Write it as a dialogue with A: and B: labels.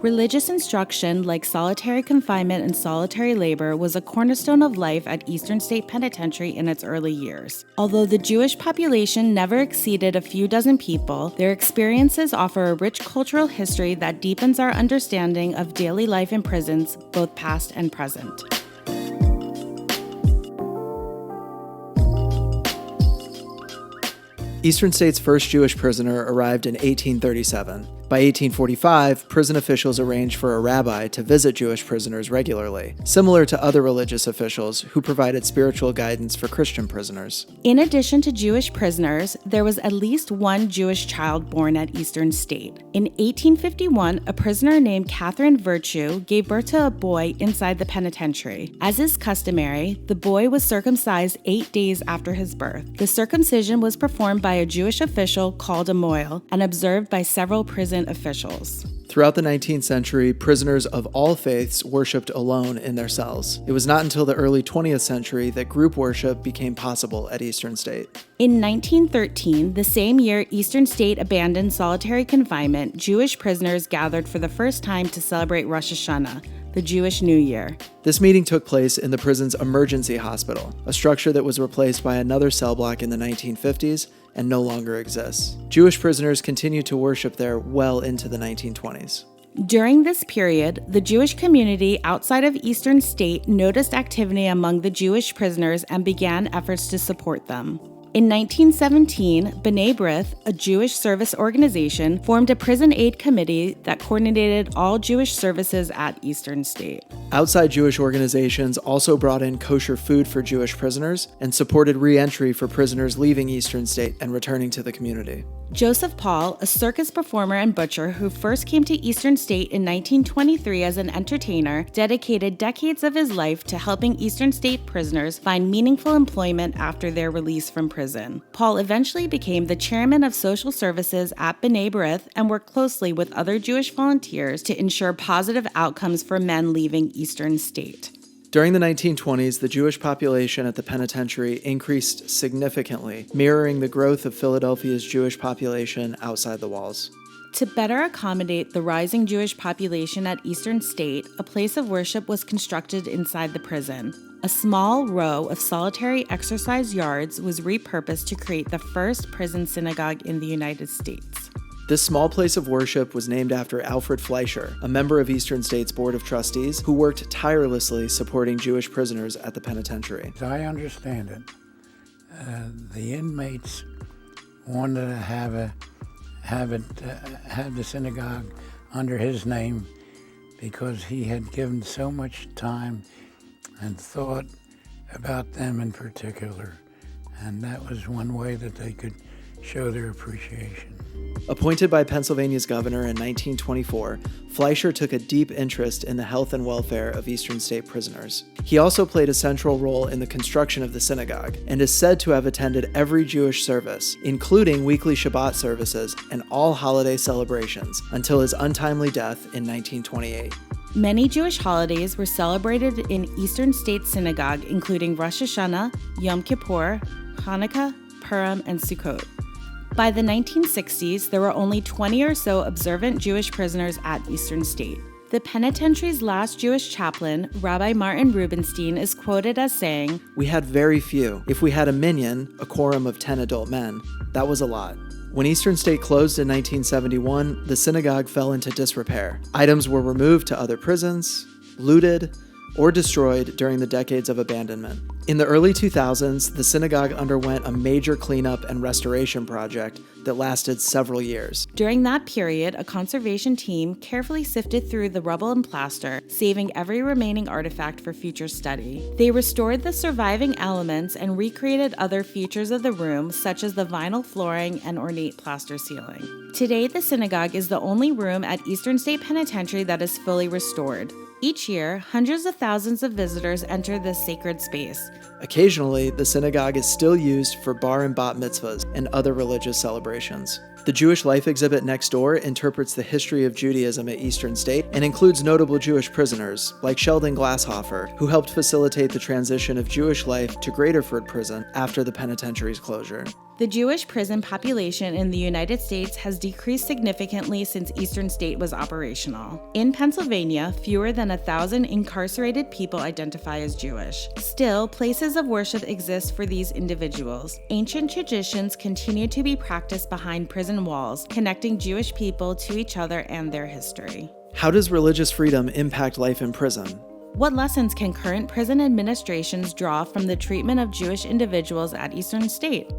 A: Religious instruction, like solitary confinement and solitary labor, was a cornerstone of life at Eastern State Penitentiary in its early years. Although the Jewish population never exceeded a few dozen people, their experiences offer a rich cultural history that deepens our understanding of daily life in prisons, both past and present.
B: Eastern State's first Jewish prisoner arrived in 1837. By 1845, prison officials arranged for a rabbi to visit Jewish prisoners regularly, similar to other religious officials who provided spiritual guidance for Christian prisoners.
A: In addition to Jewish prisoners, there was at least one Jewish child born at Eastern State. In 1851, a prisoner named Catherine Virtue gave birth to a boy inside the penitentiary. As is customary, the boy was circumcised 8 days after his birth. The circumcision was performed by a Jewish official called a moil and observed by several prison officials.
B: Throughout the 19th century, prisoners of all faiths worshipped alone in their cells. It was not until the early 20th century that group worship became possible at Eastern State.
A: In 1913, the same year Eastern State abandoned solitary confinement, Jewish prisoners gathered for the first time to celebrate Rosh Hashanah, the Jewish New Year.
B: This meeting took place in the prison's emergency hospital, a structure that was replaced by another cell block in the 1950s and no longer exists. Jewish prisoners continued to worship there well into the 1920s.
A: During this period, the Jewish community outside of Eastern State noticed activity among the Jewish prisoners and began efforts to support them. In 1917, B'nai B'rith, a Jewish service organization, formed a prison aid committee that coordinated all Jewish services at Eastern State.
B: Outside Jewish organizations also brought in kosher food for Jewish prisoners and supported re-entry for prisoners leaving Eastern State and returning to the community.
A: Joseph Paul, a circus performer and butcher who first came to Eastern State in 1923 as an entertainer, dedicated decades of his life to helping Eastern State prisoners find meaningful employment after their release from prison. Paul eventually became the chairman of social services at B'nai B'rith and worked closely with other Jewish volunteers to ensure positive outcomes for men leaving Eastern State.
B: During the 1920s, the Jewish population at the penitentiary increased significantly, mirroring the growth of Philadelphia's Jewish population outside the walls.
A: To better accommodate the rising Jewish population at Eastern State, a place of worship was constructed inside the prison. A small row of solitary exercise yards was repurposed to create the first prison synagogue in the United States.
B: This small place of worship was named after Alfred Fleischer, a member of Eastern State's Board of Trustees who worked tirelessly supporting Jewish prisoners at the penitentiary.
C: As I understand it, the inmates wanted to have the synagogue under his name because he had given so much time and thought about them in particular, and that was one way that they could show their appreciation.
B: Appointed by Pennsylvania's governor in 1924, Fleischer took a deep interest in the health and welfare of Eastern State prisoners. He also played a central role in the construction of the synagogue and is said to have attended every Jewish service, including weekly Shabbat services and all holiday celebrations, until his untimely death in 1928.
A: Many Jewish holidays were celebrated in Eastern State Synagogue, including Rosh Hashanah, Yom Kippur, Hanukkah, Purim, and Sukkot. By the 1960s, there were only 20 or so observant Jewish prisoners at Eastern State. The penitentiary's last Jewish chaplain, Rabbi Martin Rubenstein, is quoted as saying,
B: "We had very few. If we had a minyan, a quorum of 10 adult men, that was a lot." When Eastern State closed in 1971, the synagogue fell into disrepair. Items were removed to other prisons, looted, or destroyed during the decades of abandonment. In the early 2000s, the synagogue underwent a major cleanup and restoration project that lasted several years.
A: During that period, a conservation team carefully sifted through the rubble and plaster, saving every remaining artifact for future study. They restored the surviving elements and recreated other features of the room, such as the vinyl flooring and ornate plaster ceiling. Today, the synagogue is the only room at Eastern State Penitentiary that is fully restored. Each year, hundreds of thousands of visitors enter this sacred space.
B: Occasionally, the synagogue is still used for bar and bat mitzvahs and other religious celebrations. The Jewish Life exhibit next door interprets the history of Judaism at Eastern State and includes notable Jewish prisoners, like Sheldon Glasshofer, who helped facilitate the transition of Jewish life to Graterford Prison after the penitentiary's closure.
A: The Jewish prison population in the United States has decreased significantly since Eastern State was operational. In Pennsylvania, fewer than 1,000 incarcerated people identify as Jewish. Still, places of worship exist for these individuals. Ancient traditions continue to be practiced behind prison walls, connecting Jewish people to each other and their history.
B: How does religious freedom impact life in prison?
A: What lessons can current prison administrations draw from the treatment of Jewish individuals at Eastern State?